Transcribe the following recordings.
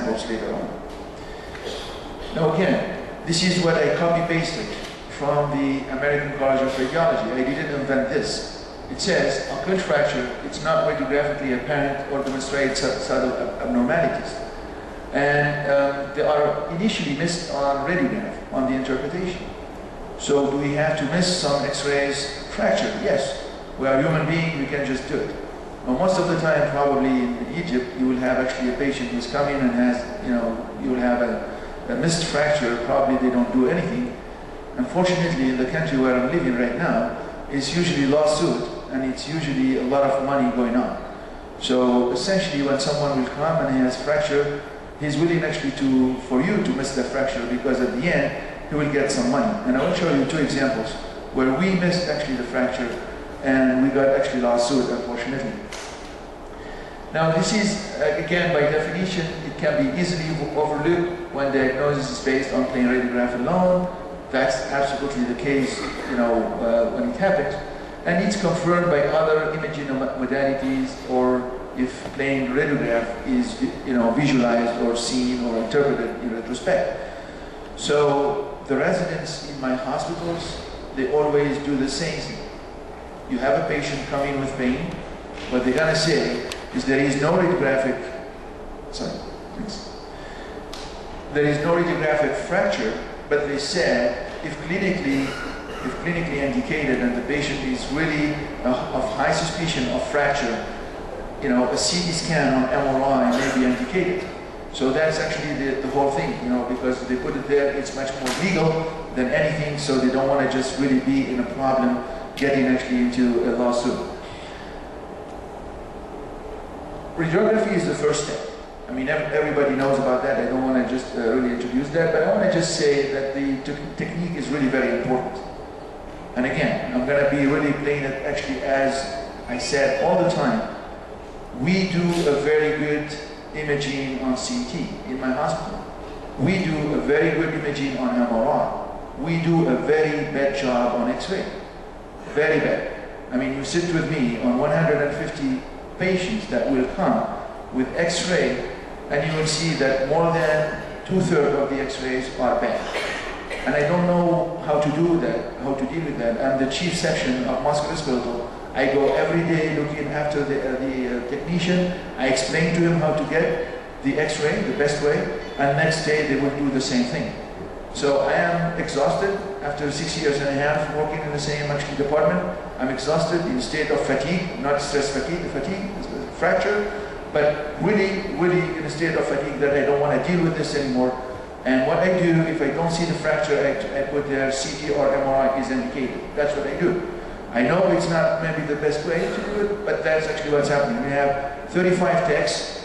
samples later on. Now again, this is what I copy-pasted from the American College of Radiology. I didn't invent this. It says, occult fracture, it's not radiographically apparent or demonstrates subtle abnormalities. And they are initially missed on radiograph, on the interpretation. So do we have to miss some x-rays fracture? Yes. We are human beings, we can just do it. Now, most of the time, probably in Egypt, you will have actually a patient who's coming and has, you will have a missed fracture, probably they don't do anything. Unfortunately, in the country where I'm living right now, it's usually lawsuit, and it's usually a lot of money going on. So essentially, when someone will come and he has fracture, he's willing actually for you to miss the fracture, because at the end, he will get some money. And I will show you two examples where we missed actually the fracture and we got actually lawsuit, unfortunately. Now this is, again, by definition, it can be easily overlooked when diagnosis is based on plain radiograph alone. That's absolutely the case, when it happens. And it's confirmed by other imaging modalities, or if plain radiograph is, visualized or seen or interpreted in retrospect. So the residents in my hospitals, they always do the same thing. You have a patient coming with pain, what they're gonna say is there is no radiographic, there is no radiographic fracture, but they said if clinically indicated and the patient is really of high suspicion of fracture, a CT scan on MRI may be indicated. So that's actually the whole thing, because they put it there, it's much more legal than anything, so they don't want to just really be in a problem getting actually into a lawsuit. Radiography is the first step. I mean, everybody knows about that. I don't want to just really introduce that, but I want to just say that the technique is really very important. And again, I'm going to be really playing it actually, as I said all the time, we do a very good imaging on CT in my hospital. We do a very good imaging on MRI. We do a very bad job on X-ray. Very bad. I mean, you sit with me on 150 patients that will come with X-ray, and you will see that more than 2/3 of the X-rays are bad. And I don't know how to do that, how to deal with that. I'm the chief section of musculoskeletal. I go every day looking after the technician. I explain to him how to get the X-ray the best way, and next day they will do the same thing. So I am exhausted after 6 years and a half working in the same actually department. I'm exhausted in a state of fatigue, not stress fatigue, fracture, but really in a state of fatigue that I don't want to deal with this anymore. And what I do, if I don't see the fracture, I put there CT or MRI is indicated. That's what I do. I know it's not maybe the best way to do it, but that's actually what's happening. We have 35 techs,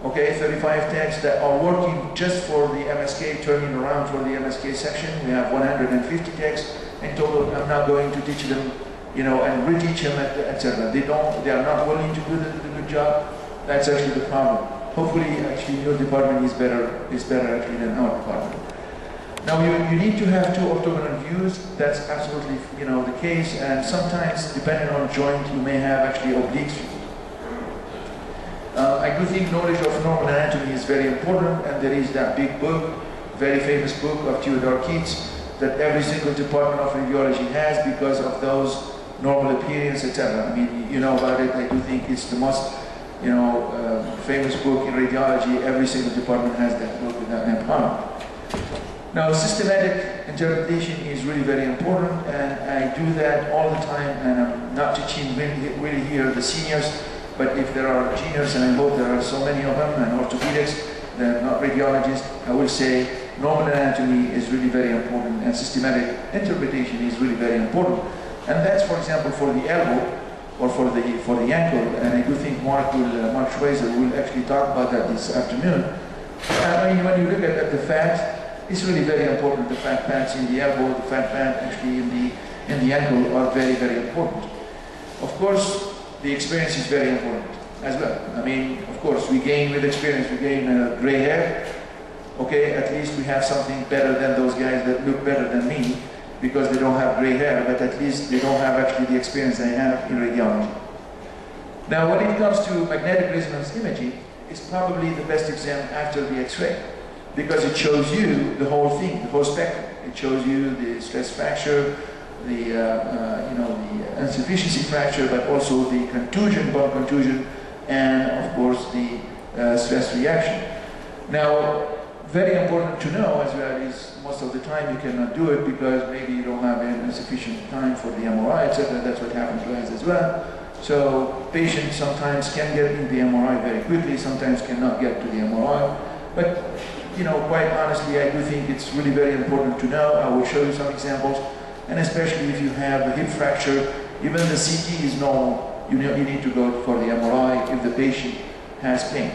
35 techs that are working just for the MSK, turning around for the MSK section. We have 150 techs in total. I'm not going to teach them, and reteach them, etc. They are not willing to do the good job. That's actually the problem. Hopefully, actually, your department is better actually than our department. Now, you need to have two orthogonal views. That's absolutely, the case. And sometimes, depending on joint, you may have actually oblique view. I do think knowledge of normal anatomy is very important, and there is that big book, very famous book of Theodore Keats, that every single department of radiology has because of those normal appearance, etc. I mean, you know about it. I do think it's the most, famous book in radiology. Every single department has that book without any problem. Now, systematic interpretation is really very important, and I do that all the time, and I'm not teaching really here the seniors, but if there are juniors, and I hope there are so many of them, and orthopedics, they're not radiologists, I will say normal anatomy is really very important, and systematic interpretation is really very important. And that's, for example, for the elbow, or for the ankle, and I do think Mark Schweizer will actually talk about that this afternoon. I mean, when you look at the fat, it's really very important. The fat pads in the elbow, the fat pad actually in the ankle are very, very important. Of course, the experience is very important as well. I mean, of course, we gain with experience, we gain gray hair. Okay, at least we have something better than those guys that look better than me because they don't have gray hair, but at least they don't have actually the experience I have in radiology. Now, when it comes to magnetic resonance imaging, is probably the best exam after the X-ray, because it shows you the whole thing, the whole spectrum. It shows you the stress fracture, the the insufficiency fracture, but also the contusion, bone contusion, and of course the stress reaction. Now, very important to know as well is most of the time you cannot do it because maybe you don't have sufficient time for the MRI, etc. That's what happened to us as well. So patients sometimes can get in the MRI very quickly, sometimes cannot get to the MRI. But quite honestly, I do think it's really very important to know. I will show you some examples, and especially if you have a hip fracture, even the CT is normal. You need to go for the MRI if the patient has pain.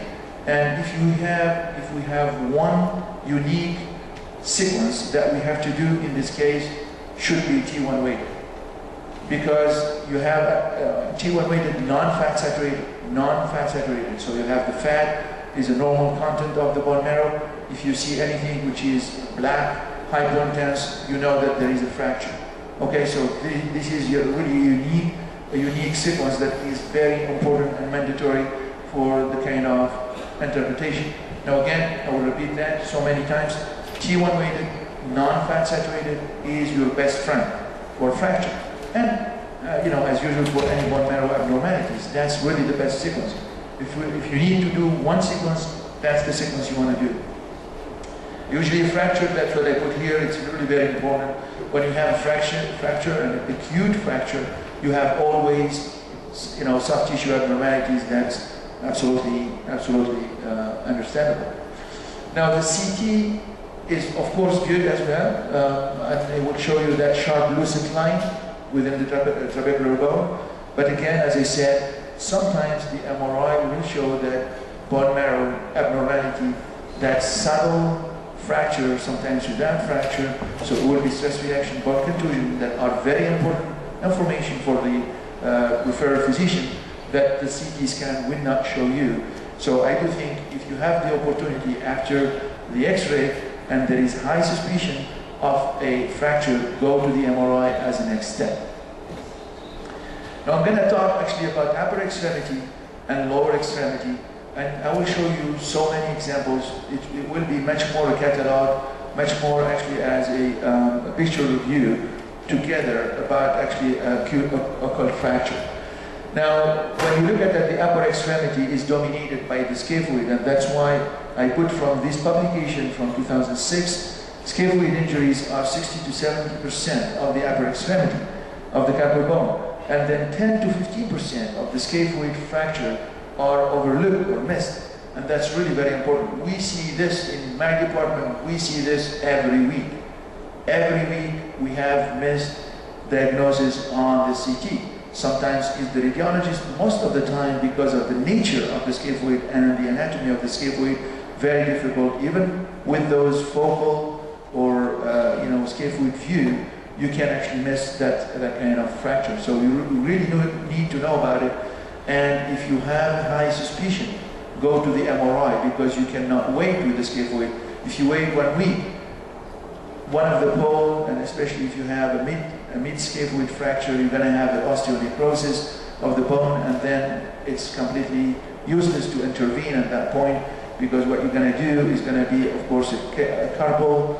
And if we have one unique sequence that we have to do in this case, should be T1 weighted, because you have T1 weighted non-fat saturated. So you have the fat is a normal content of the bone marrow. If you see anything which is black, high bone dense, you know that there is a fracture. Okay, so this is a really unique sequence that is very important and mandatory for the kind of interpretation. Now again, I will repeat that so many times. T1 weighted, non-fat saturated is your best friend for fracture. And as usual for any bone marrow abnormalities, that's really the best sequence. If you need to do one sequence, that's the sequence you want to do. Usually a fracture, that's what I put here, it's really very important. When you have a fracture, an acute fracture, you have always soft tissue abnormalities. That's absolutely understandable. Now the CT is of course good as well, and it will show you that sharp lucid line within the trabecular bone. But again, as I said, sometimes the MRI will show that bone marrow abnormality, that subtle fracture, sometimes without fracture, so it will be stress reaction, bone contusion, that are very important information for the referral physician that the CT scan will not show you. So I do think if you have the opportunity after the X-ray and there is high suspicion of a fracture, go to the MRI as the next step. Now I'm going to talk actually about upper extremity and lower extremity, and I will show you so many examples. It will be much more a catalog, much more actually as a picture review together about actually acute occult fracture. Now, when you look at that, the upper extremity is dominated by the scaphoid, and that's why I put from this publication from 2006, scaphoid injuries are 60 to 70% of the upper extremity of the carpal bone, and then 10 to 15% of the scaphoid fracture are overlooked or missed, and that's really very important. We see this in my department, we see this every week. Every week we have missed diagnosis on the CT. Sometimes it's the radiologist, most of the time because of the nature of the scaphoid and the anatomy of the scaphoid, very difficult. Even with those focal or scaphoid view, you can actually miss that kind of fracture. So you really need to know about it. And if you have high suspicion, go to the MRI, because you cannot wait with the scaphoid. If you wait 1 week, one of the pole, and especially if you have a mid-scaphoid fracture, you're going to have an osteonecrosis of the bone, and then it's completely useless to intervene at that point, because what you're going to do is going to be, of course, a carpal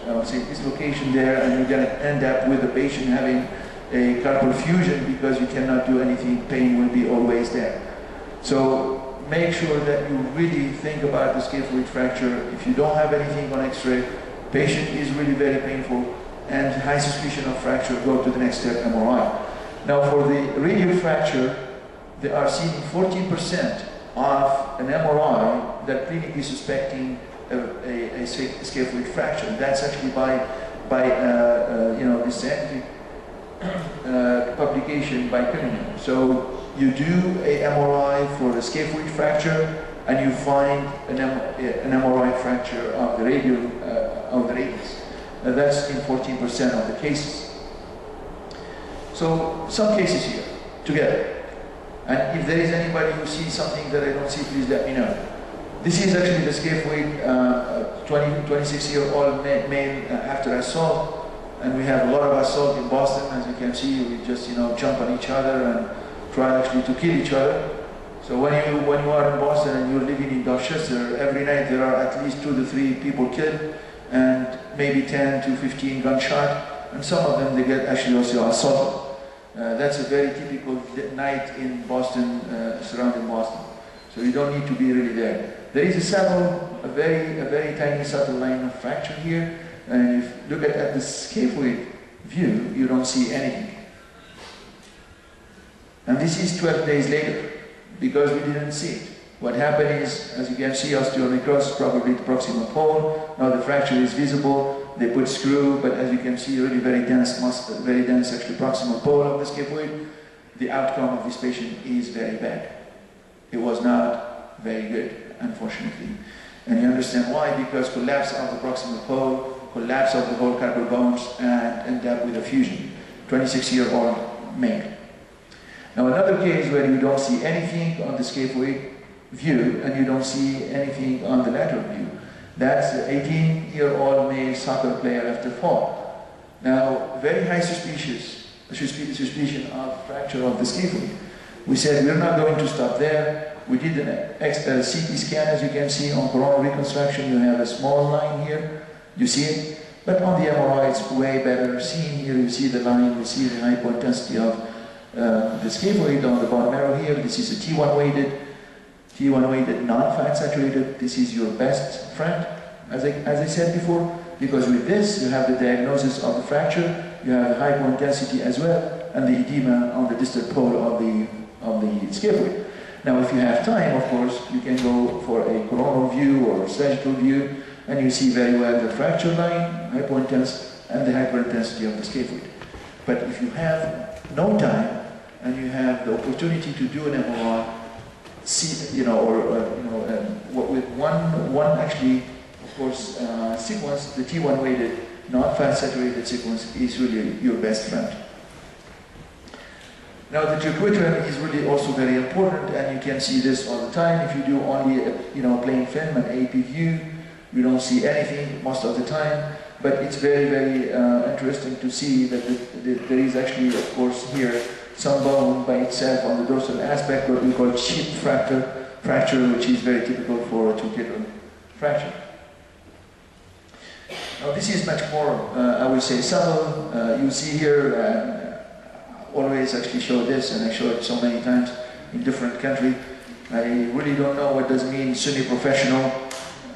I would say dislocation there, and you're going to end up with the patient having a carpal fusion because you cannot do anything. Pain will be always there. So make sure that you really think about the scaphoid fracture. If you don't have anything on X-ray, patient is really very painful, and high suspicion of fracture, go to the next step, MRI. Now for the radial fracture, they are seeing 14% of an MRI that clinically suspecting a scaphoid fracture. That's actually by the scientific publication by Cunningham. So you do a MRI for a scaphoid fracture, and you find an MRI fracture of the radial of the radius. That's in 14% of the cases. So some cases here together. And if there is anybody who sees something that I don't see, please let me know. This is actually the scaphoid 26-year-old male after assault, and we have a lot of assault in Boston. As you can see, we just jump on each other and try actually to kill each other. So when you are in Boston and you're living in Dorchester, every night there are at least 2 to 3 people killed and maybe 10 to 15 gunshot, and some of them they get actually also assaulted. That's a very typical night in Boston, surrounding Boston. So you don't need to be really there. There is a very tiny subtle line of fracture here, and if you look at the scaphoid view, you don't see anything. And this is 12 days later, because we didn't see it. What happened is, as you can see, osteonecrosis, probably the proximal pole. Now the fracture is visible. They put screw, but as you can see, really very dense actually proximal pole of the scaphoid. The outcome of this patient is very bad. It was not very good, unfortunately. And you understand why? Because collapse of the proximal pole, collapse of the whole carpal bones, and end up with a fusion. 26-year-old male. Now another case where you don't see anything on the scaphoid view and you don't see anything on the lateral view. That's the 18-year-old male soccer player after fall. Now, very high suspicion of fracture of the scaphoid. We said we're not going to stop there. We did a CT scan, as you can see on coronal reconstruction. You have a small line here, you see it. But on the MRI, it's way better seen here. You see the line, you see the hypointensity of the scaphoid on the bone marrow here. This is a T1 weighted, non-fat saturated. This is your best friend, as I said before, because with this you have the diagnosis of the fracture, you have the hypointensity as well, and the edema on the distal pole of the scaphoid. Now, if you have time, of course, you can go for a coronal view or a sagittal view, and you see very well the fracture line, hypointense, and the hyperintensity of the scaphoid. But if you have no time and you have the opportunity to do an MRI, with one actually, of course, sequence, the T1 weighted, non-fat saturated sequence is really your best friend. Now the triquetrum is really also very important, and you can see this all the time. If you do only a plain film and AP view, you don't see anything most of the time. But it's very interesting to see that there is actually, of course, here some bone by itself on the dorsal aspect, what we call chip fracture, which is very typical for a triquetrum fracture. Now this is much more, I would say, subtle. You see here, always actually show this, and I show it so many times in different countries. I really don't know what does mean semi-professional,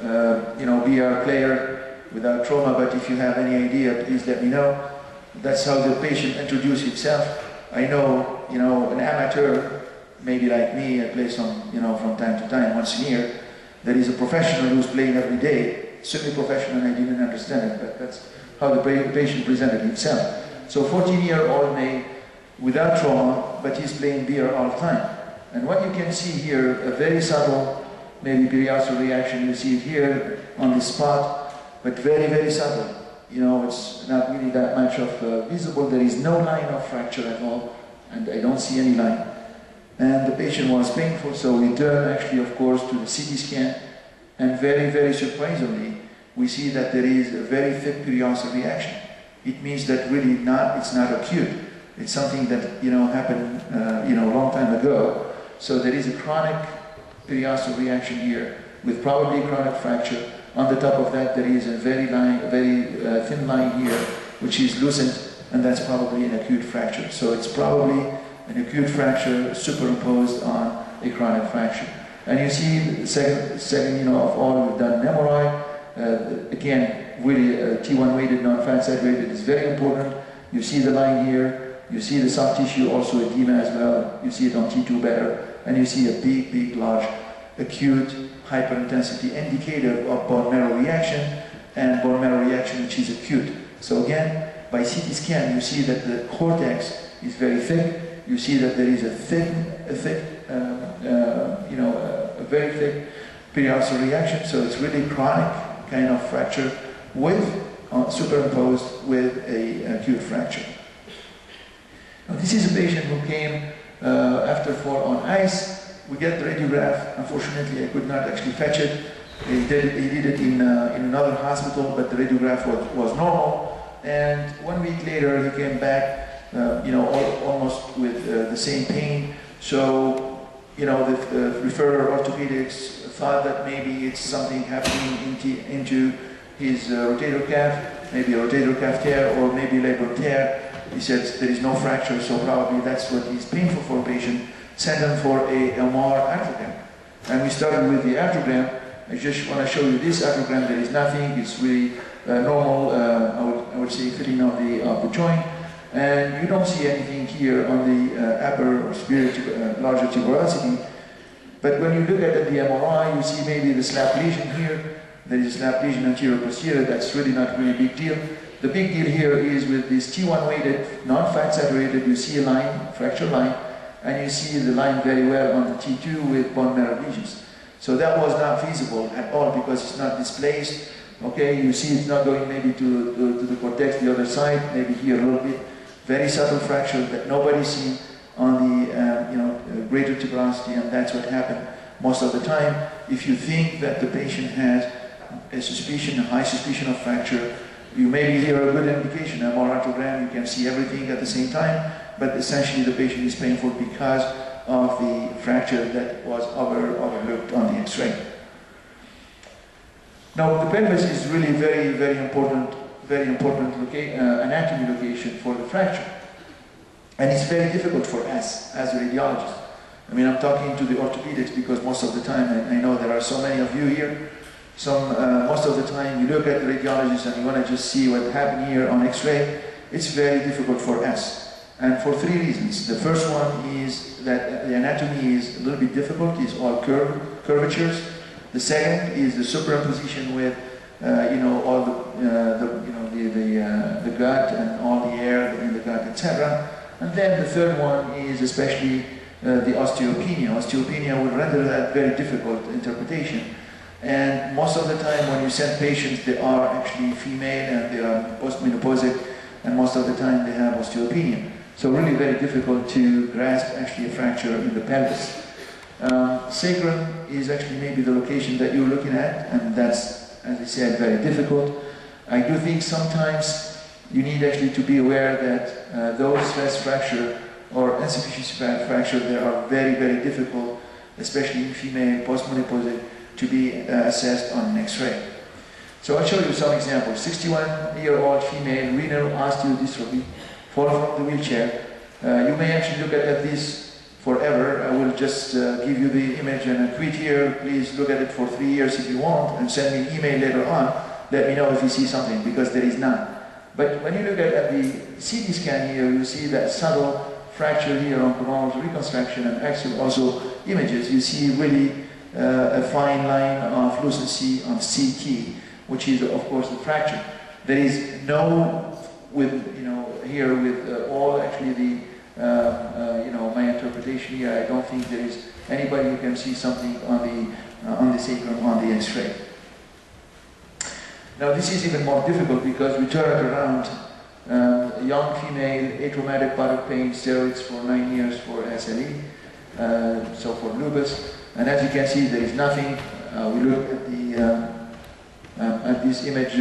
BR player without trauma, but if you have any idea, please let me know. That's how the patient introduced himself. I know, an amateur, maybe like me, I play some, from time to time, once a year. There is a professional who's playing every day, semi-professional, and I didn't understand it, but that's how the patient presented himself. So 14-year-old male without trauma, but he's playing beer all the time. And what you can see here, a very subtle, maybe periostal reaction, you see it here on the spot, but very subtle. It's not really that much of visible. There is no line of fracture at all, and I don't see any line. And the patient was painful, so we turn actually, of course, to the CT scan, and very surprisingly, we see that there is a very thick periostal reaction. It means that really it's not acute. It's something that happened a long time ago. So there is a chronic periostal reaction here with probably chronic fracture. On the top of that, there is a very thin line here, which is lucent, and that's probably an acute fracture. So it's probably an acute fracture superimposed on a chronic fracture. And you see the second of all, we've done an MRI. Again, really T1 weighted, non-fat saturated is very important. You see the line here. You see the soft tissue, also edema as well. You see it on T2 better. And you see a big, large, acute hyperintensity indicator of bone marrow reaction, and bone marrow reaction which is acute. So again, by CT scan, you see that the cortex is very thick. You see that there is a very thick periostal reaction. So it's really chronic kind of fracture with superimposed with a acute fracture. Now, this is a patient who came after fall on ice. We get the radiograph. Unfortunately, I could not actually fetch it. He did it in another hospital, but the radiograph was normal. And 1 week later, he came back, almost with the same pain, So, you know, the referrer orthopedics thought that maybe it's something happening into his rotator calf, maybe a rotator calf tear or maybe labral tear. He said there is no fracture, so probably that's what is painful for a patient. Send him for a MR arthrogram. And we started with the arthrogram. I just want to show you this arthrogram. There is nothing. It's really normal, I would say, fitting of the joint. And you don't see anything here on the upper or superior larger tuberosity. But when you look at the MRI, you see maybe the slap lesion here. There is a slap lesion anterior posterior. That's really not really a big deal. The big deal here is with this T1 weighted, non-fat saturated, you see a line, fracture line, and you see the line very well on the T2 with bone marrow lesions. So that was not feasible at all because it's not displaced. Okay, you see it's not going maybe to the cortex, the other side, maybe here a little bit. Very subtle fracture that nobody's seen on the greater tuberosity, and that's what happened most of the time. If you think that the patient has a suspicion, a high suspicion of fracture, you maybe hear a good indication, a MR arthrogram, you can see everything at the same time, but essentially the patient is painful because of the fracture that was overlooked on the X-ray. Now the pelvis is really very important anatomy location for the fracture. And it's very difficult for us as radiologists. I mean, I'm talking to the orthopedics because most of the time, I know there are so many of you here, most of the time you look at the radiologists and you want to just see what happened here on X-ray. It's very difficult for us. And for three reasons. The first one is that the anatomy is a little bit difficult, it's all curvatures. The second is the superimposition with all the gut and all the air in the gut, etc. And then the third one is especially the osteopenia. Osteopenia will render that very difficult interpretation. And most of the time when you send patients, they are actually female and they are postmenopausic, and most of the time they have osteopenia. So really very difficult to grasp actually a fracture in the pelvis. Sacrum is actually maybe the location that you're looking at, and that's, as I said, very difficult. I do think sometimes you need actually to be aware that those stress fracture or insufficiency fracture, they are very difficult, especially in female postmenopausic, to be assessed on an X-ray. So I'll show you some examples. 61-year-old female, renal osteodystrophy, falling from the wheelchair. You may actually look at this forever. I will just give you the image and a tweet here. Please look at it for 3 years if you want, and send me an email later on. Let me know if you see something, because there is none. But when you look at the CT scan here, you see that subtle fracture here on coronal reconstruction and axial also images. You see really a fine line of lucency on CT, which is of course the fracture. There is no, here with all actually the, my interpretation here, I don't think there is anybody who can see something on the sacrum on the X-ray. Now this is even more difficult because we turn it around. Young female, atraumatic bowel pain, steroids for 9 years for SLE, so for lupus. And as you can see, there is nothing. We looked at this image,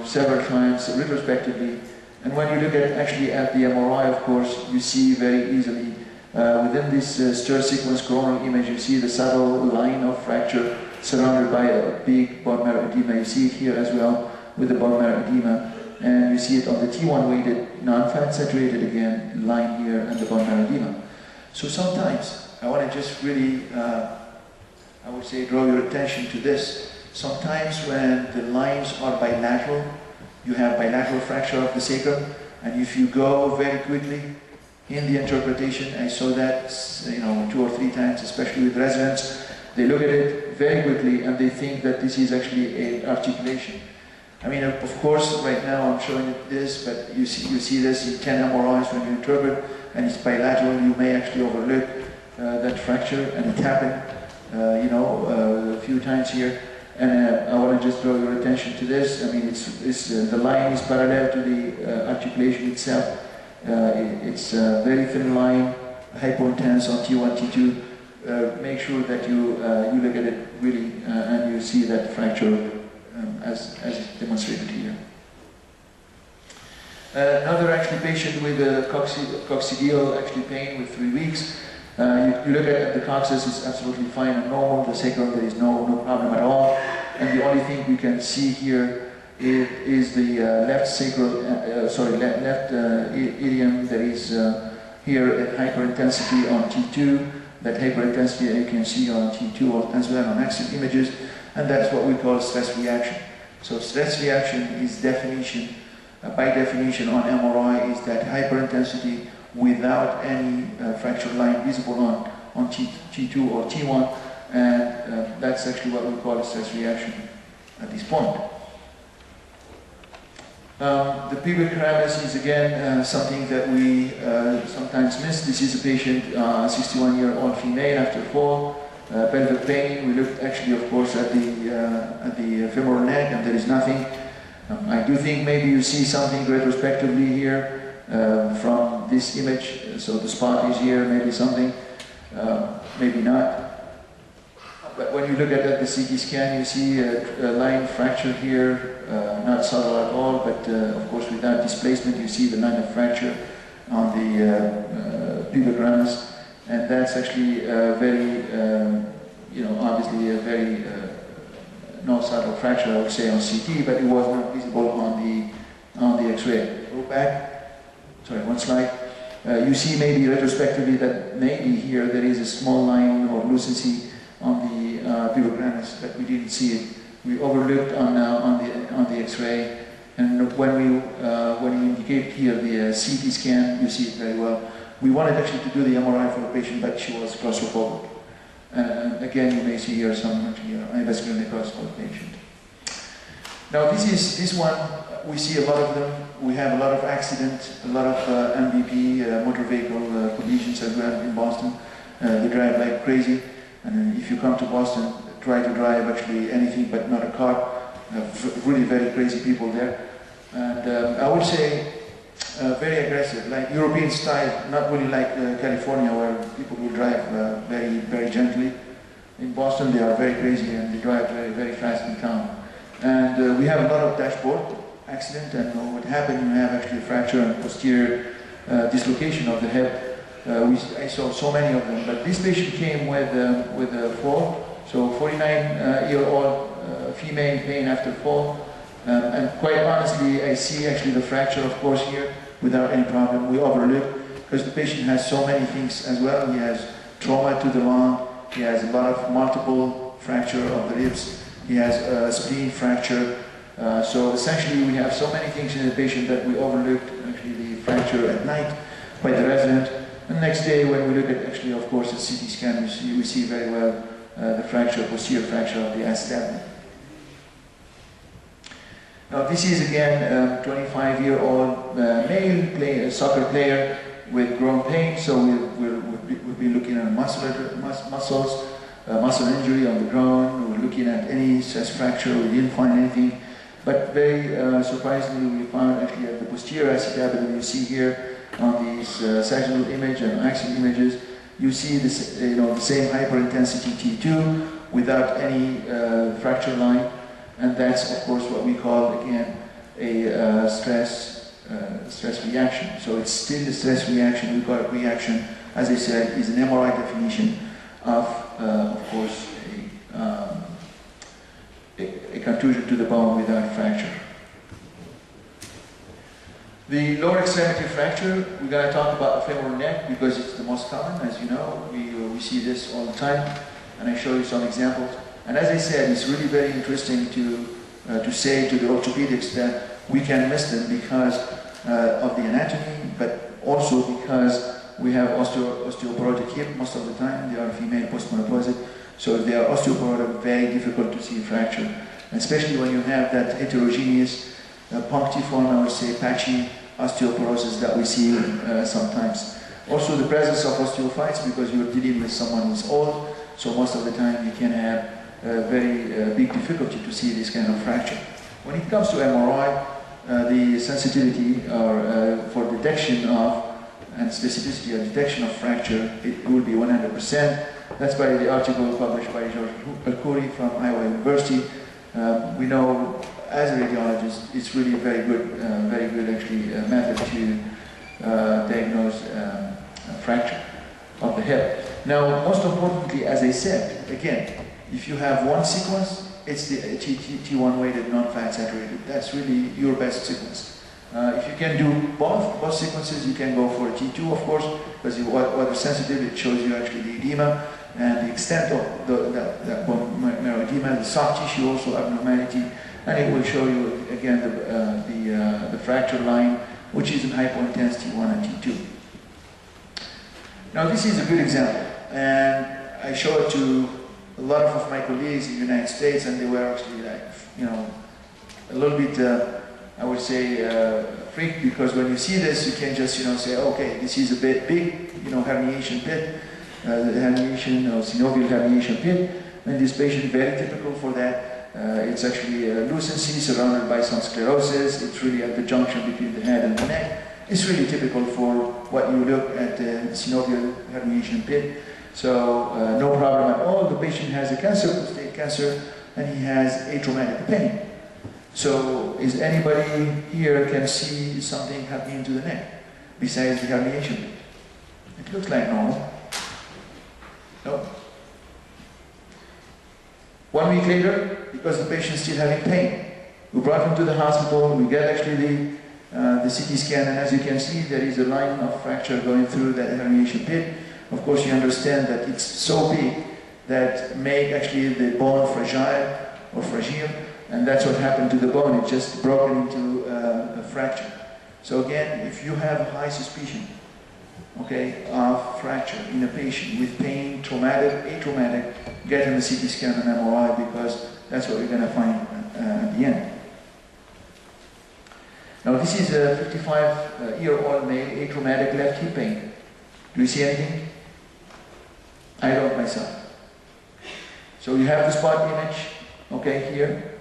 several times retrospectively. And when you look at the MRI, of course, you see very easily within this stir sequence coronal image, you see the subtle line of fracture surrounded by a big bone marrow edema. You see it here as well with the bone marrow edema, and you see it on the T1 weighted, non-fat saturated again line here and the bone marrow edema. So sometimes I want to just really, I would say, draw your attention to this. Sometimes when the lines are bilateral, you have bilateral fracture of the sacrum, and if you go very quickly in the interpretation, I saw that 2 or 3 times, especially with residents, they look at it very quickly and they think that this is actually an articulation. I mean, of course, right now I'm showing it this, but you see this in 10 MRIs when you interpret, and it's bilateral. You may actually overlook that fracture, and it happened, a few times here. And I want to just draw your attention to this. I mean, the line is parallel to the articulation itself. It's a very thin line, hypointense on T1, T2. Make sure that you look at it really, and you see that fracture as demonstrated here. Another actually patient with a coccygeal actually pain with 3 weeks. You look at the coccyx, it's absolutely fine and normal. The sacrum, there is no problem at all. And the only thing we can see here is the left sacral, left ilium that is here at hyperintensity on T2. That hyperintensity you can see on T2 as well on axial images, and that's what we call stress reaction. So stress reaction is definition, by definition on MRI, is that hyperintensity without any fracture line visible on T2 or T1, and that's actually what we call a stress reaction at this point. The pubic ramus is again something that we sometimes miss. This is a patient, 61-year-old female after fall, pelvic pain. We looked actually, of course, at the femoral neck, and there is nothing. I do think maybe you see something retrospectively here from this image. So the spot is here, maybe something, maybe not. But when you look at the CT scan, you see a line fracture here, not subtle at all, but of course without displacement, you see the line of fracture on the pubic ramus, and that's actually very, obviously a very no subtle fracture, I would say, on CT, but it was not visible on the X-ray. Go back. Sorry, one slide. You see maybe retrospectively that maybe here there is a small line or lucency on the pubic ramus, but we didn't see it. We overlooked on the X-ray, and when you indicate here the CT scan, you see it very well. We wanted actually to do the MRI for the patient, but she was claustrophobic. Again, you may see here some actually avascular necrosis for the patient. Now this one, we see a lot of them. We have a lot of accidents, a lot of MVP, motor vehicle collisions as well in Boston. They drive like crazy. And if you come to Boston, try to drive actually anything but not a car. Really very crazy people there. And I would say very aggressive, like European style, not really like California where people will drive very, very gently. In Boston they are very crazy and they drive very, very fast in town. And we have a lot of dashboard accident, and what happened, you have actually a fracture and posterior dislocation of the hip. I saw so many of them, but this patient came with a fall. So 49-year-old female pain after fall. And quite honestly, I see actually the fracture, of course, here without any problem. We overlook because the patient has so many things as well. He has trauma to the lung. He has a lot of multiple fracture of the ribs. He has a spleen fracture. So essentially, we have so many things in the patient that we overlooked actually the fracture at night by the resident. The next day, when we look at actually, of course, the CT scan, we see very well the fracture, posterior fracture of the acetabulum. Now, this is again 25-year-old male soccer player with groin pain. So we'll be looking at muscles, muscle injury on the groin. We're looking at any stress fracture. We didn't find anything, but very surprisingly, we found actually at the posterior acetabulum. You see here on these sagittal image and axial images, you see this, the same hyperintensity T2 without any fracture line, and that's of course what we call again a stress reaction. So it's still a stress reaction. We call it reaction, as I said, is an MRI definition of course a contusion to the bone without fracture. The lower extremity fracture, we're going to talk about the femoral neck because it's the most common, as you know. We see this all the time, and I show you some examples. And as I said, it's really very interesting to say to the orthopedics that we can miss them because of the anatomy, but also because we have osteoporotic hip most of the time. They are female postmenopausal, so if they are osteoporotic, very difficult to see fracture, especially when you have that heterogeneous punctiform, I would say patchy osteoporosis that we see sometimes. Also the presence of osteophytes, because you're dealing with someone who's old, so most of the time you can have very big difficulty to see this kind of fracture. When it comes to MRI, the sensitivity for detection of and specificity of detection of fracture, it will be 100%. That's by the article published by George Percuri from Iowa University. We know as a radiologist, it's really very good actually method to diagnose fracture of the hip. Now, most importantly, as I said, again, if you have one sequence, it's the T1 weighted non-fat saturated. That's really your best sequence. If you can do both sequences, you can go for a T2, of course, because what is sensitive, it shows you actually the edema and the extent of the bone marrow edema, the soft tissue also abnormality, and it will show you again the fracture line, which is in hypointense T1 and T2. Now this is a good example, and I show it to a lot of my colleagues in the United States, and they were actually like, you know, a little bit, I would say, freaked, because when you see this, you can just, you know, say, okay, this is a bit big, you know, herniation pit, herniation or synovial herniation pit, and this patient very typical for that. It's actually a lucency surrounded by some sclerosis. It's really at the junction between the head and the neck. It's really typical for what you look at the synovial herniation pit. So no problem at all. The patient has a cancer, prostate cancer, and he has atraumatic pain. So is anybody here can see something happening to the neck besides the herniation pit? It looks like normal. No. 1 week later, because the patient is still having pain, we brought him to the hospital. We get actually the CT scan, and as you can see, there is a line of fracture going through that herniation pit. Of course, you understand that it's so big that make actually the bone fragile or fragile, and that's what happened to the bone. It just broken into a fracture. So again, if you have a high suspicion, okay, of fracture in a patient with pain, traumatic, atraumatic, get him a CT scan and MRI, because that's what we're going to find at the end. Now this is a 55-year-old male, atraumatic left hip pain. Do you see anything? I don't myself. So you have the spot image, okay, here.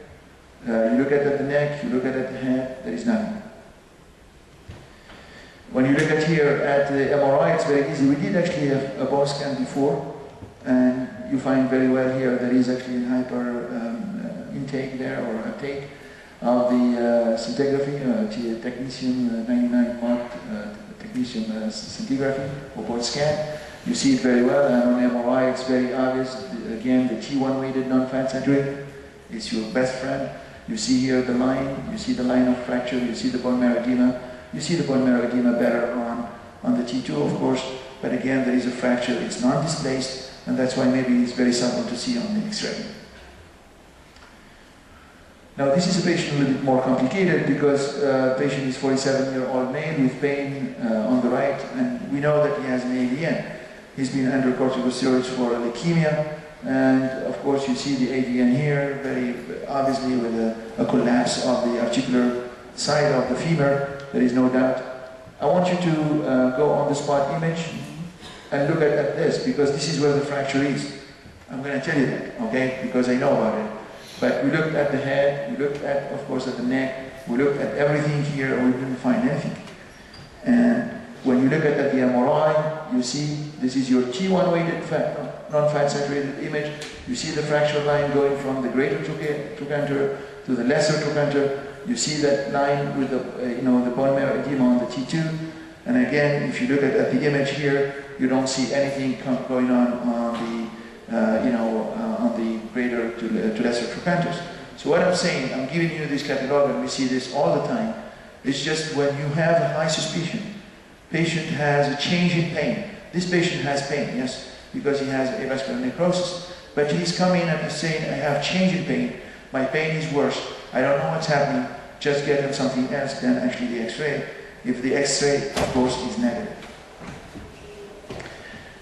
You look at the neck, you look at the head, there is nothing. When you look at here at the MRI, it's very easy. We did actually a bone scan before, and you find very well here there is actually a hyper intake there, or uptake of the scintigraphy, technetium 99 marked technetium scintigraphy or bone scan. You see it very well, and on MRI it's very obvious. Again, the T1 weighted non-fat saturated is your best friend. You see here the line, you see the line of fracture, you see the bone marrow edema. You see the bone marrow edema better on the T2, of course, but again, there is a fracture. It's non-displaced, and that's why maybe it's very subtle to see on the X-ray. Now, this is a patient a little bit more complicated, because the patient is 47-year-old male with pain on the right, and we know that he has an AVN. He's been under corticosteroids for leukemia, and of course, you see the AVN here, very obviously with a collapse of the articular side of the femur. There is no doubt. I want you to go on the spot image and look at this, because this is where the fracture is. I'm going to tell you that, okay, because I know about it. But we looked at the head, we looked at, of course, at the neck, we looked at everything here, and we didn't find anything. And when you look at the MRI, you see this is your T1 weighted non-fat saturated image. You see the fracture line going from the greater trochanter to the lesser trochanter. You see that line with the, the bone marrow edema on the T2. And again, if you look at the image here, you don't see anything going on the, on the greater to lesser trochanters. So what I'm saying, I'm giving you this catalog, and we see this all the time. It's just when you have a high suspicion, patient has a change in pain. This patient has pain, yes, because he has avascular necrosis. But he's coming and he's saying, I have change in pain. My pain is worse. I don't know what's happening. Just get him something else than actually the X-ray, if the X-ray, of course, is negative.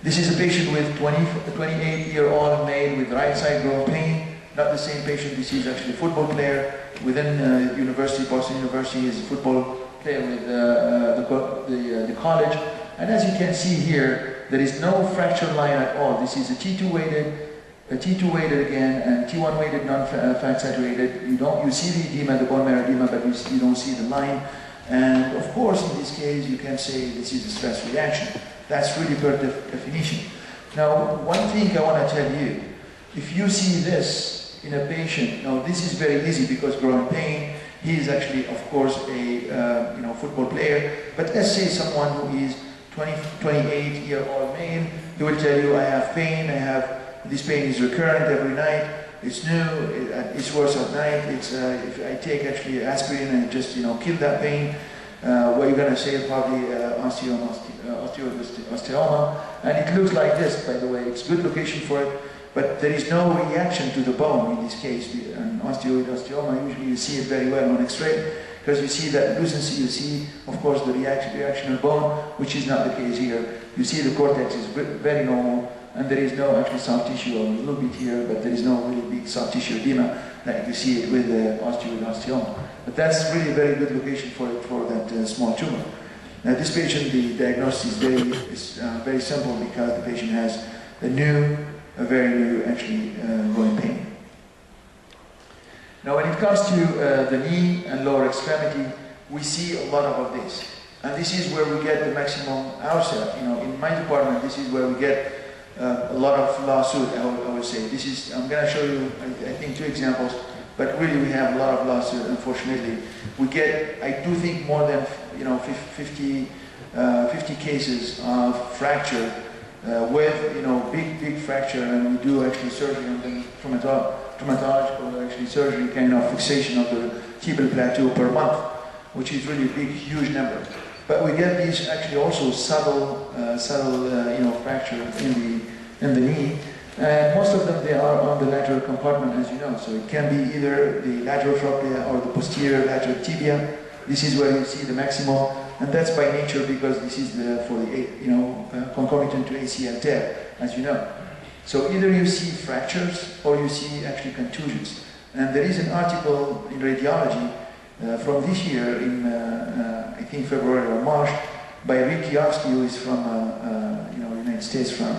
This is a patient with 28-year-old male with right side growth pain. Not the same patient. This is actually a football player within university, Boston University. Is a football player with the college. And as you can see here, there is no fracture line at all. This is a T2 weighted again, and T1 weighted non-fat saturated. You see the edema, the bone marrow edema, but you don't see the line. And of course, in this case, you can say this is a stress reaction. That's really per definition. Now, one thing I want to tell you, if you see this in a patient, now this is very easy because growing pain, he is actually, of course, a football player. But let's say someone who is 28-year-old male. He will tell you, I have pain, this pain is recurrent every night, it's new, it's worse at night, if I take actually aspirin and just kill that pain, what you're going to say probably osteoma, and it looks like this, by the way. It's a good location for it, but there is no reaction to the bone in this case. And osteoma, usually you see it very well on X-ray, because you see that lucency, you see, of course, the reaction of bone, which is not the case here. You see the cortex is very normal, and there is no actually soft tissue, a little bit here, but there is no really big soft tissue edema like you see it with osteoma. But that's really a very good location for that small tumor. Now this patient, the diagnosis is very simple, because the patient has a very new actually growing pain. Now when it comes to the knee and lower extremity, we see a lot of this. And this is where we get the maximum ourselves. In my department, this is where we get a lot of lawsuit, I would say. I'm going to show you, I think, 2 examples, but really we have a lot of lawsuit, unfortunately. We get, I do think, more than 50 cases of fracture with big fracture, and we do actually surgery on them, traumatological actually surgery, kind of fixation of the tibial plateau per month, which is really a big, huge number. But we get these actually also subtle fracture in the knee, and most of them, they are on the lateral compartment, as you know. So it can be either the lateral trochlea or the posterior lateral tibia. This is where you see the maximum, and that's by nature, because this is concomitant to ACL tear, as you know. So either you see fractures or you see actually contusions. And there is an article in Radiology from this year in I think February or March by Rick Kiofsky, who is from United States, from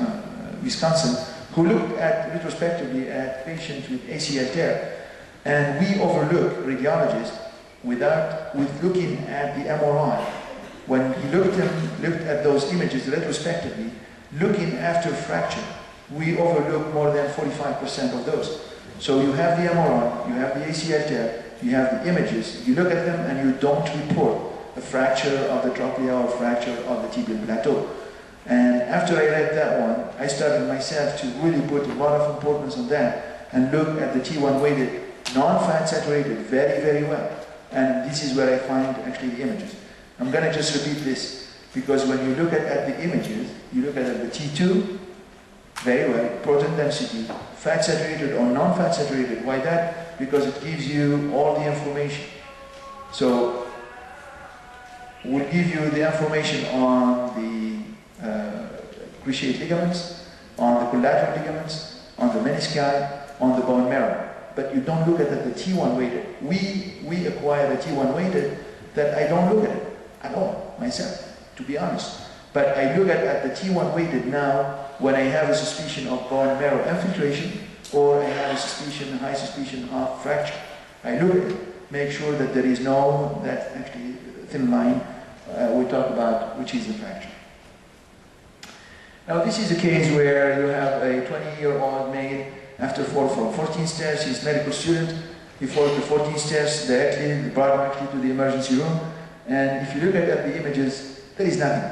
Wisconsin, who looked at retrospectively at patients with ACL tear, and we overlook, radiologists, with looking at the MRI. When he looked at those images retrospectively, looking after fracture, we overlook more than 45% of those. So you have the MRI, you have the ACL tear, you have the images, you look at them and you don't report a fracture of the trochlea or fracture of the tibial plateau. And after I read that one, I started myself to really put a lot of importance on that and look at the T1 weighted, non-fat saturated very, very well. And this is where I find actually the images. I'm going to just repeat this, because when you look at the images, you look at the T2, very well, protein density, fat saturated or non-fat saturated. Why that? Because it gives you all the information. So we'll give you the information on the cruciate ligaments, on the collateral ligaments, on the menisci, on the bone marrow. But you don't look at the T1 weighted. We acquire the T1 weighted that I don't look at it at all myself, to be honest. But I look at the T1 weighted now when I have a suspicion of bone marrow infiltration, or I have a high suspicion of fracture. I look at it, make sure that there is that actually thin line we talk about, which is the fracture. Now this is a case where you have a 20-year-old male, after 14 stairs, he's a medical student. He falls the 14 stairs directly, brought him actually to the emergency room. And if you look at the images, there is nothing.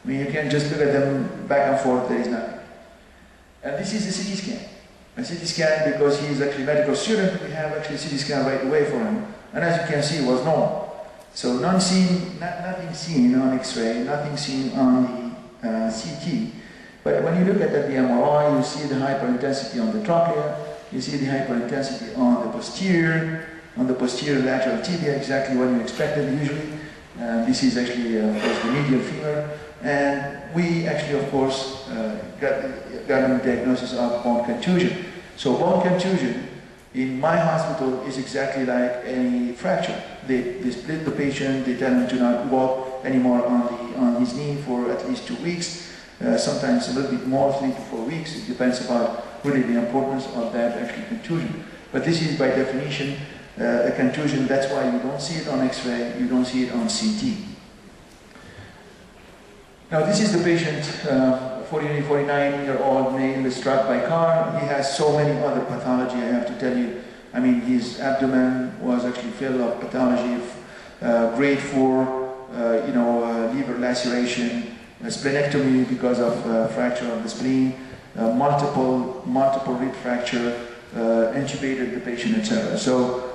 I mean, you can just look at them back and forth, there is nothing. And this is a CT scan. A CT scan, because he is actually a medical student, we have actually a CT scan right away for him. And as you can see, it was normal. So nothing seen on X-ray, nothing seen on the CT. But when you look at the MRI, you see the hyperintensity on the trochlea, you see the hyperintensity on the posterior lateral tibia, exactly what you expected usually. This is actually, of course, the medial femur. And we actually, of course, got a diagnosis of bone contusion. So bone contusion in my hospital is exactly like any fracture. They split the patient, they tell him to not walk anymore on his knee for at least 2 weeks. Sometimes a little bit more, 3 to 4 weeks. It depends about really the importance of that actually contusion. But this is by definition a contusion. That's why you don't see it on X-ray, you don't see it on CT. Now this is the patient, 49-year-old male struck by car. He has so many other pathology, I have to tell you. I mean, his abdomen was actually filled of pathology of grade 4, liver laceration, splenectomy because of fracture of the spleen, multiple rib fracture, intubated the patient, etc. So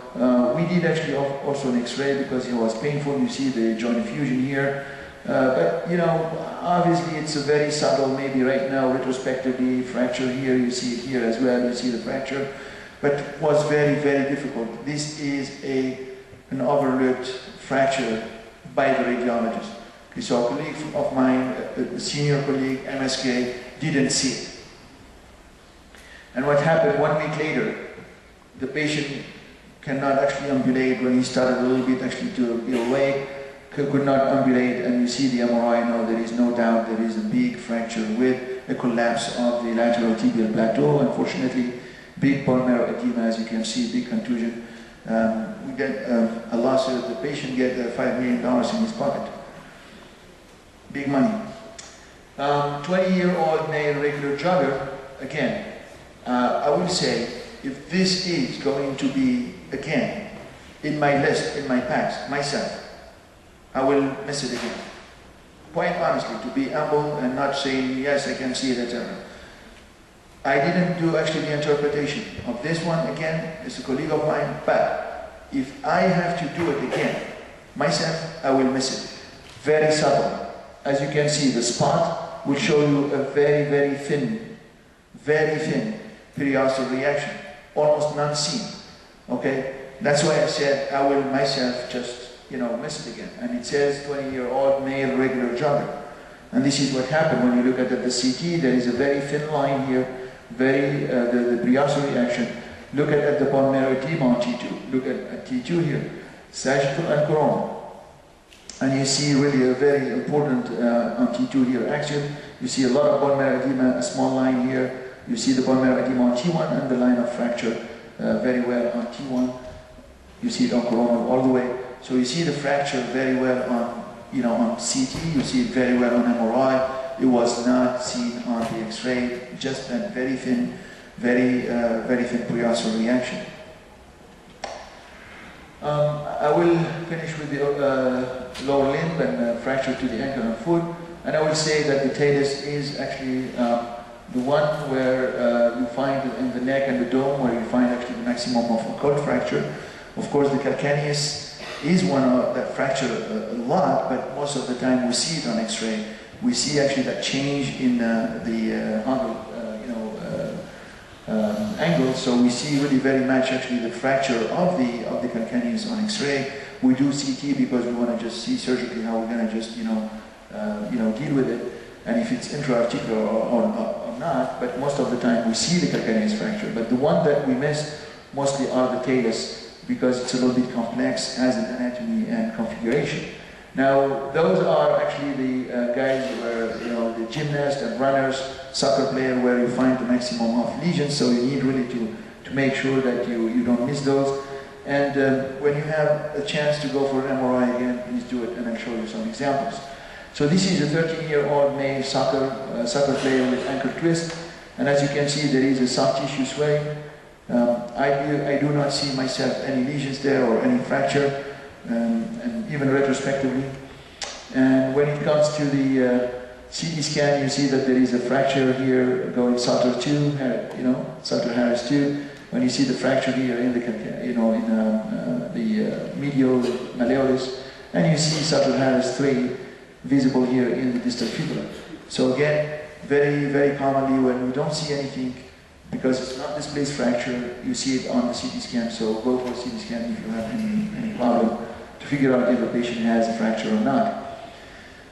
we did actually also an X-ray because it was painful. You see the joint effusion here. But you know, obviously it's a very subtle, maybe right now retrospectively, fracture here, you see it here as well, you see the fracture, but it was very, very difficult. This is an overlooked fracture by the radiologist. Okay, so a colleague of mine, a senior colleague, MSK, didn't see it. And what happened 1 week later, the patient cannot actually ambulate. When he started a little bit actually to be awake, could not ambulate, and you see the MRI now, there is no doubt there is a big fracture with a collapse of the lateral tibial plateau. Unfortunately, big bone marrow edema, as you can see, big contusion. We get a lawsuit, the patient get $5 million in his pocket. Big money. 20-year-old male regular jogger, again, I will say, if this is going to be, again, in my list, in my past, myself, I will miss it again. Quite honestly, to be humble and not saying, yes, I can see it, etc. I didn't do actually the interpretation of this one again. It's a colleague of mine, but if I have to do it again, myself, I will miss it. Very subtle. As you can see, the spot will show you a very, very thin periosteal reaction, almost non-seen. Okay? That's why I said I will myself just, you know, miss it again. And it says 20-year-old male regular jogger. And this is what happened when you look at the CT. There is a very thin line here, the periosteal reaction. Look at the bone marrow edema on T2. Look at T2 here, sagittal and coronal. And you see really a very important on T2 here axial. You see a lot of bone marrow edema, a small line here. You see the bone marrow edema on T1 and the line of fracture very well on T1. You see it on coronal all the way. So you see the fracture very well on, you know, on CT. You see it very well on MRI. It was not seen on the X-ray. Just that very thin periosteal reaction. I will finish with the lower limb and fracture to the ankle and foot. And I will say that the talus is actually the one where you find in the neck and the dome where you find actually the maximum of occult fracture. Of course, the calcaneus is one that fracture a lot, but most of the time we see it on X-ray. We see actually that change in the angle. So we see really very much actually the fracture of the calcaneus on X-ray. We do CT because we want to just see surgically how we're going to just deal with it, and if it's intra-articular or not. But most of the time we see the calcaneus fracture. But the one that we miss mostly are the talus, because it's a little bit complex as an anatomy and configuration. Now, those are actually the guys where, you know, the gymnasts and runners, soccer player, where you find the maximum of lesions. So you need really to make sure that you don't miss those. And when you have a chance to go for an MRI again, please do it, and I'll show you some examples. So this is a 13-year-old male soccer player with ankle twist, and as you can see, there is a soft tissue swelling. I do not see myself any lesions there or any fracture, and even retrospectively. And when it comes to the CT scan, you see that there is a fracture here going Sutter 2, you know, Sutter Harris 2. When you see the fracture here in the, you know, in the medial malleolus, and you see Sutter Harris 3 visible here in the distal fibula. So again, very, very commonly when we don't see anything, because it's not displaced fracture, you see it on the CT scan. So go for a CT scan if you have any problem to figure out if the patient has a fracture or not.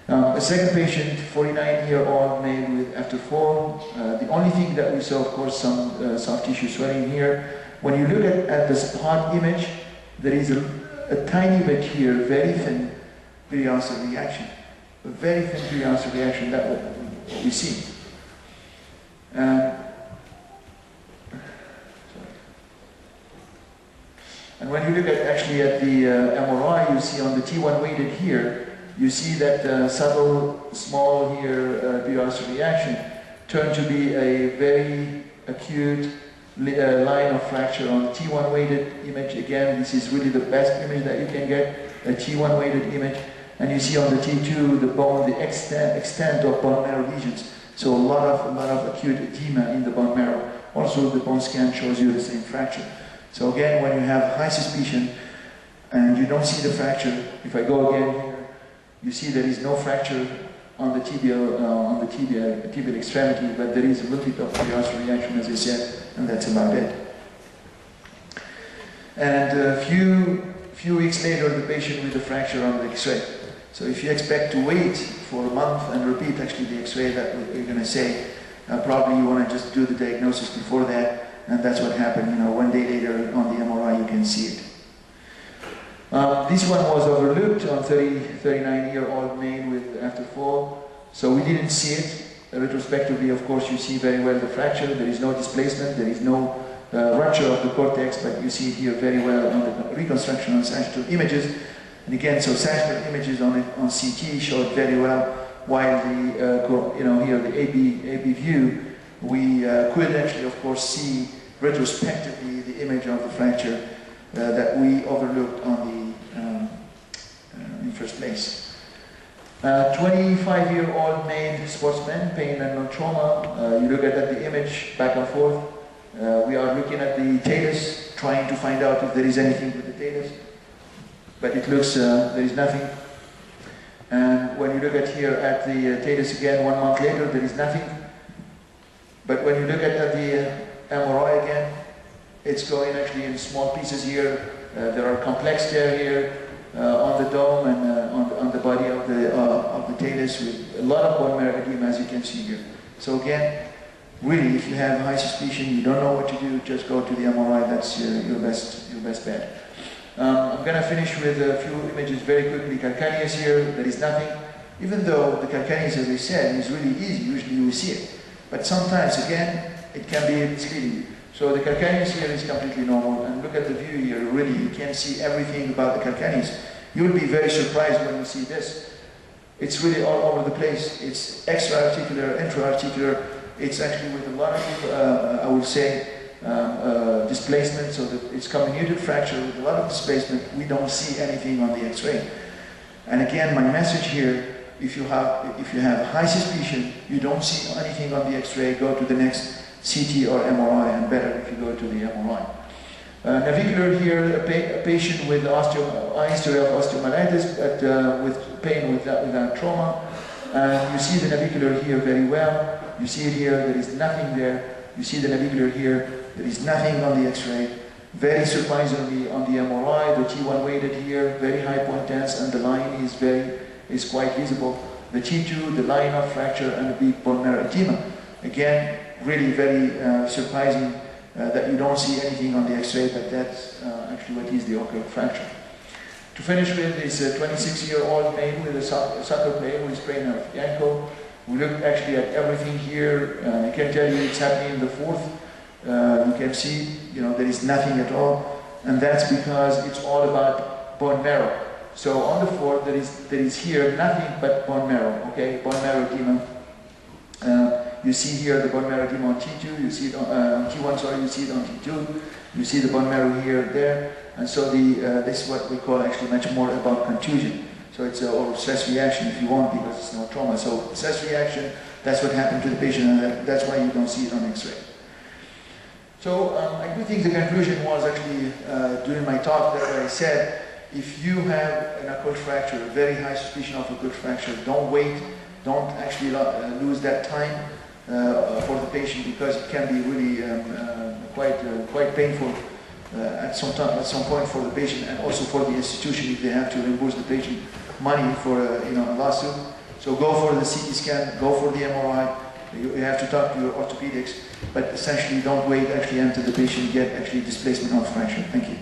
A second patient, 49-year-old male with after fall. The only thing that we saw, of course, some soft tissue swelling here. When you look at the spot image, there is a tiny bit here, very thin periosteal reaction. A very thin periosteal reaction, that's what we see. And when you look actually at the MRI, you see on the T1 weighted here, you see that subtle, small here periosteal reaction turned to be a very acute line of fracture on the T1 weighted image. Again, this is really the best image that you can get, a T1 weighted image. And you see on the T2 the bone, the extent of bone marrow lesions. So a lot of acute edema in the bone marrow. Also the bone scan shows you the same fracture. So again, when you have high suspicion and you don't see the fracture, if I go again here, you see there is no fracture on the tibial extremity, but there is a little bit of periostral reaction, as I said, and that's about it. And a few weeks later, the patient with the fracture on the X-ray. So if you expect to wait for a month and repeat actually the X-ray that we're going to say, probably you want to just do the diagnosis before that, and that's what happened. You know, 1 day later on the MRI you can see it. This one was overlooked on 39-year-old male with after fall, so we didn't see it. Retrospectively, of course, you see very well the fracture. There is no displacement, there is no rupture of the cortex, but you see it here very well on the reconstruction on sagittal images. And again, so sagittal images on CT showed very well, while the here the AB view, we could actually, of course, see retrospectively the image of the fracture that we overlooked on the in first place. 25-year-old male sportsman, pain and no trauma. You look at the image back and forth. We are looking at the talus, trying to find out if there is anything with the talus, but it looks there is nothing. And when you look at here at the talus again 1 month later, there is nothing. But when you look at the MRI again, it's going actually in small pieces here. There are complex tear here on the dome and on the body of the talus with a lot of bone marrow edema, as you can see here. So again, really, if you have high suspicion, you don't know what to do, just go to the MRI. That's your best bet. I'm going to finish with a few images very quickly. Calcaneus here, there is nothing. Even though the calcaneus, as I said, is really easy, usually you will see it. But sometimes, again, it can be misleading. So the calcaneus here is completely normal, and look at the view here, really, you can see everything about the calcaneus. You will be very surprised when you see this. It's really all over the place. It's extra-articular, intra-articular. It's actually with a lot of, I would say, displacement, so that it's comminuted fracture with a lot of displacement. We don't see anything on the X-ray. And again, my message here, if you have high suspicion, you don't see anything on the X-ray, go to the next CT or MRI, and better if you go to the MRI. Navicular here, a patient with history of osteomyelitis, but with pain without trauma. And you see the navicular here very well. You see it here, there is nothing there. You see the navicular here, there is nothing on the X-ray. Very surprisingly on the MRI, the T1 weighted here, very high point dense, and the line is quite visible. The T2, the line of fracture and the big bone marrow edema. Again, really very surprising that you don't see anything on the X-ray, but that's actually what is the occult fracture. To finish with is a 26-year-old male with a soccer player with sprain of the ankle. We looked actually at everything here. I can tell you it's happening in the fourth. You can see, there is nothing at all, and that's because it's all about bone marrow. So on the fourth, there is here nothing but bone marrow. Okay, bone marrow edema. You see here the bone marrow edema on T2. You see it on T1. Sorry, you see it on T2. You see the bone marrow here, there, and so this is what we call actually much more about contusion. So it's or stress reaction if you want, because it's no trauma. So stress reaction, that's what happened to the patient, and that's why you don't see it on X-ray. So I do think the conclusion was actually during my talk that I said, if you have an occult fracture, a very high suspicion of occult fracture, don't wait, don't actually lose that time for the patient, because it can be really quite painful at some point for the patient, and also for the institution if they have to reimburse the patient money for a lawsuit. So go for the CT scan, go for the MRI. You have to talk to your orthopedics, but essentially don't wait actually until the patient get actually displacement of fracture. Thank you.